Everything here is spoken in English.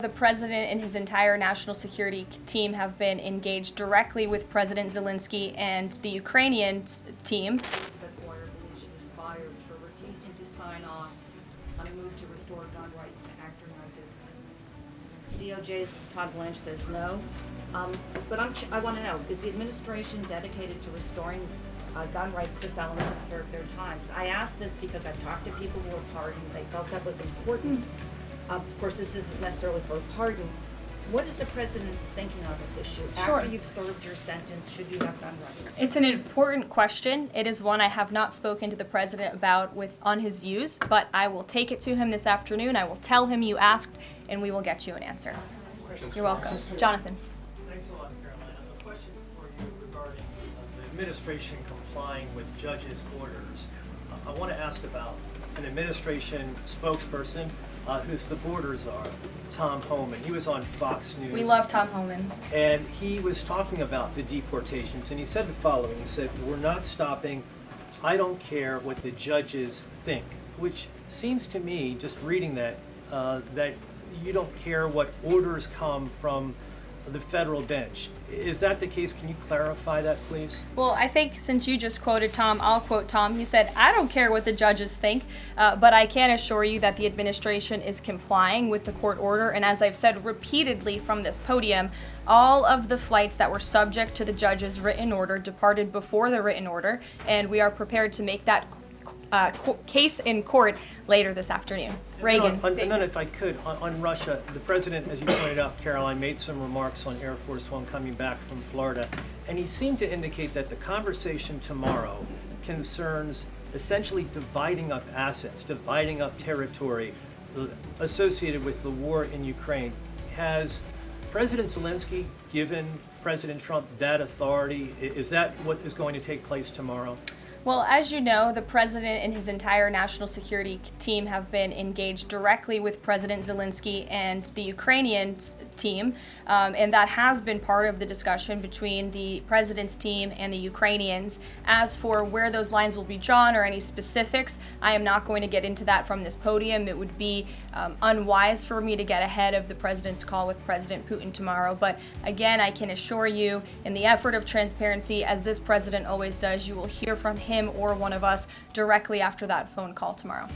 The president and his entire national security team have been engaged directly with President Zelensky and the Ukrainian team. That lawyer believes she was fired for refusing to sign off on a move to restore gun rights to actor DOJ's Todd Blanche says no. But I want to know, is the administration dedicated to restoring gun rights to felons who served their times? I ask this because I've talked to people who were pardoned. They felt that was important. Of course, this isn't necessarily for a pardon. What is the president's thinking on this issue? Sure. After you've served your sentence, should you have gun rights? It's an important question. It is one I have not spoken to the president about on his views, but I will take it to him this afternoon. I will tell him you asked, and we will get you an answer. You're welcome. Jonathan. Thanks a lot, Caroline. A question for you regarding the administration complying with judges' orders. I want to ask about an administration spokesperson who's the border czar, Tom Homan. He was on Fox News. We love Tom Homan. And he was talking about the deportations, and he said the following. He said, "We're not stopping. I don't care what the judges think," which seems to me, just reading that, that you don't care what orders come from the federal bench. Is that the case? Can you clarify that, please? Well, I think since you just quoted Tom, I'll quote Tom. He said, "I don't care what the judges think, but I can assure you that the administration is complying with the court order. And as I've said repeatedly from this podium, all of the flights that were subject to the judge's written order departed before the written order, and we are prepared to make that case in court later this afternoon." Reagan. And then if I could, on Russia, the president, as you pointed out, Caroline, made some remarks on Air Force One coming back from Florida, and he seemed to indicate that the conversation tomorrow concerns essentially dividing up assets, dividing up territory associated with the war in Ukraine. Has President Zelensky given President Trump that authority? Is that what is going to take place tomorrow? Well, as you know, the president and his entire national security team have been engaged directly with President Zelensky and the Ukrainian team, and that has been part of the discussion between the president's team and the Ukrainians. As for where those lines will be drawn or any specifics, I am not going to get into that from this podium. It would be unwise for me to get ahead of the president's call with President Putin tomorrow. But again, I can assure you, in the effort of transparency, as this president always does, you will hear from him or one of us directly after that phone call tomorrow.